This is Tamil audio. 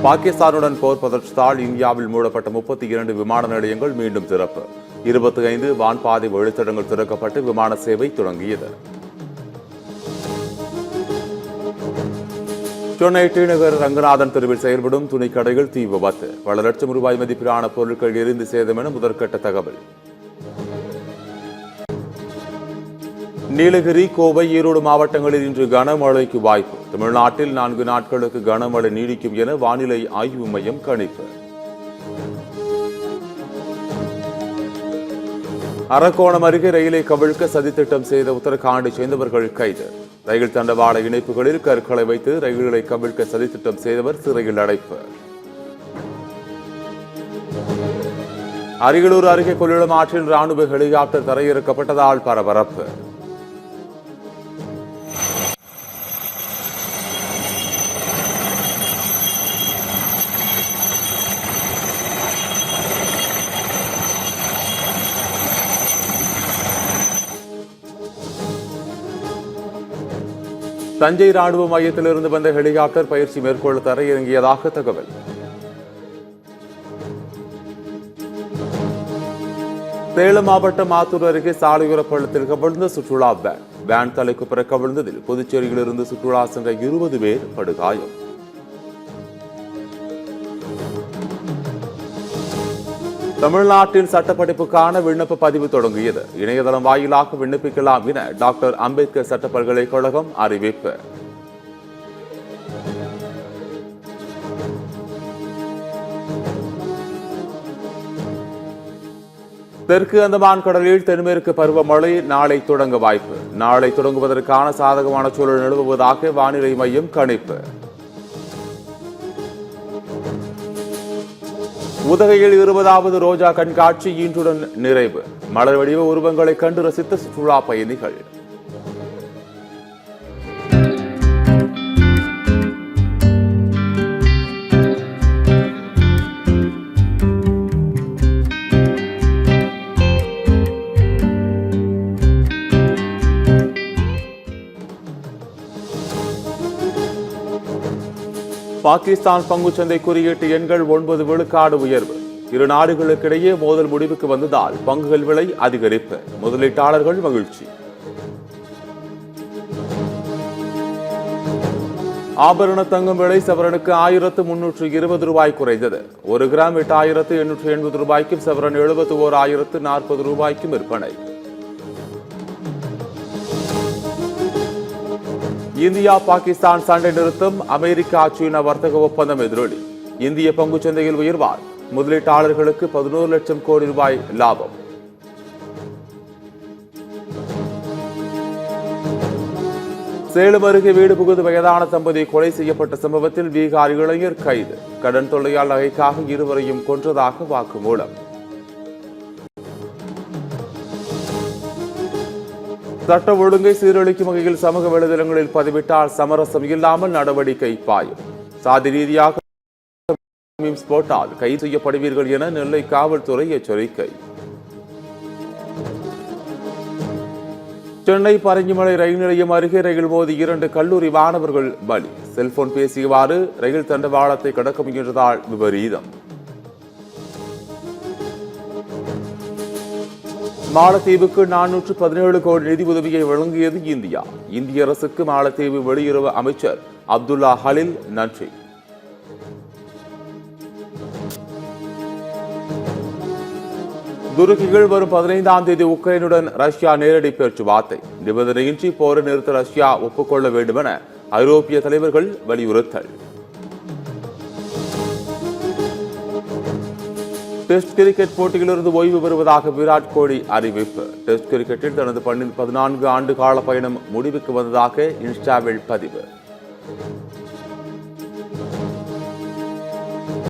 பாகிஸ்தானுடன் போர் பதற்றத்தால் இந்தியாவில் மூடப்பட்ட 32 விமான நிலையங்கள் மீண்டும் திறப்பு. 25 வான்பாதை வழித்தடங்கள் திறக்கப்பட்டு விமான சேவை தொடங்கியது. சென்னை டி நகர் ரங்கநாதன் தெருவில் செயல்படும் துணிக்கடைகள் தீ விபத்து. பல லட்சம் ரூபாய் மதிப்பிலான பொருட்கள் எரிந்து சேதம் என முதற்கட்ட தகவல். நீலகிரி, கோவை, ஈரோடு மாவட்டங்களில் இன்று கனமழைக்கு வாய்ப்பு. தமிழ்நாட்டில் 4 நாட்களுக்கு கனமழை நீடிக்கும் என வானிலை ஆய்வு மையம் கணிப்பு. அரக்கோணம் அருகே ரயிலை கவிழ்க்க சதித்திட்டம் செய்த உத்தரகாண்டை சேர்ந்தவர்கள் கைது. ரயில் தண்டவாள இணைப்புகளில் கற்களை வைத்து ரயில்களை கவிழ்க்க சதித்திட்டம் செய்தவர் சிறையில் அடைப்பு. அரியலூர் அருகே கொள்ளிடம் ஆற்றில் ராணுவ ஹெலிகாப்டர் தரையிறக்கப்பட்டதால் பரபரப்பு. தஞ்சை ராணுவ மையத்திலிருந்து வந்த ஹெலிகாப்டர் பயிற்சி மேற்கொள்ள தரையிறங்கியதாக தகவல். சேலம் மாவட்டம் ஆத்தூர் அருகே சாலையோர பள்ளத்தில் கவிழ்ந்த சுற்றுலா வேன் தலைக்கு பிற கவிழ்ந்ததில் புதுச்சேரியிலிருந்து சுற்றுலா சென்ற 20 பேர் படுகாயம். தமிழ்நாட்டில் சட்டப்படிப்புக்கான விண்ணப்ப பதிவு தொடங்கியது. இணையதளம் வாயிலாக விண்ணப்பிக்கலாம் என டாக்டர் அம்பேத்கர் சட்ட பல்கலைக்கழகம் அறிவிப்பு. தெற்கு அந்தமான் கடலில் தென்மேற்கு பருவமழை நாளை தொடங்க வாய்ப்பு. நாளை தொடங்குவதற்கான சாதகமான சூழல் நிலவுவதாக வானிலை மையம் கணிப்பு. உதகையில் 20வது ரோஜா கண்காட்சி இன்றுடன் நிறைவு. மலர் வடிவ உருவங்களை கண்டு ரசித்த சுற்றுலா பயணிகள். பாகிஸ்தான் பங்குச்சந்தை குறியீட்டு எண்கள் 9 விழுக்காடு உயர்வு. இரு நாடுகளுக்கிடையே மோதல் முடிவுக்கு வந்ததால் பங்குகள் விலை அதிகரிப்பு. முதலீட்டாளர்கள் மகிழ்ச்சி. ஆபரண தங்கம் விலை சவரனுக்கு 1320 ரூபாய் குறைந்தது. 1 கிராம் 8880 ரூபாய்க்கும் சவரன் 71,040 ரூபாய்க்கும் விற்பனை. இந்தியா பாகிஸ்தான் சண்டை நிறுத்தம். அமெரிக்கா சீனா வர்த்தக ஒப்பந்தம் எதிரொலி. இந்திய பங்குச்சந்தையில் உயர்வால் முதலீட்டாளர்களுக்கு 11 லட்சம் கோடி ரூபாய் லாபம். சேலம் அருகே வீடு புகுந்து வயதான தம்பதி கொலை செய்யப்பட்ட சம்பவத்தில் பீகார் இளைஞர் கைது. கடன் தொல்லையால் நகைக்காக இருவரையும் கொன்றதாக வாக்குமூலம். சட்ட ஒழுங்கை சீரழிக்கும் வகையில் சமூக வலைதளங்களில் பதிவிட்டால் சமரசம் இல்லாமல் நடவடிக்கை பாயும். சாதி ரீதியாக போட்டால் கைது செய்யப்படுவீர்கள் என நெல்லை காவல்துறை எச்சரிக்கை. சென்னை பரங்கிமலை ரயில் நிலையம் அருகே ரயில் மோதி 2 கல்லூரி மாணவர்கள் பலி. செல்போன் பேசியவாறு ரயில் தண்டவாளத்தை கடக்க முயன்றதால் விபரீதம். மாலத்தீவுக்கு 417 கோடி நிதி உதவியை வழங்கியது இந்தியா. இந்திய அரசுக்கு மாலத்தீவு வெளியுறவு அமைச்சர் அப்துல்லா ஹலில் நன்றி. துருக்கிகள் வரும் 15ஆம் தேதி உக்ரைனுடன் ரஷ்யா நேரடி பேச்சுவார்த்தை. நிபந்தனையின்றி போரை நிறுத்த ரஷ்யா ஒப்புக்கொள்ள வேண்டும் என ஐரோப்பிய தலைவர்கள் வலியுறுத்தல். டெஸ்ட் கிரிக்கெட் போட்டியிலிருந்து ஓய்வு பெறுவதாக விராட் கோலி அறிவிப்பு. டெஸ்ட் கிரிக்கெட்டில் தனது 14 ஆண்டு கால பயணம் முடிவுக்கு வந்ததாக இன்ஸ்டாவில் பதிவு.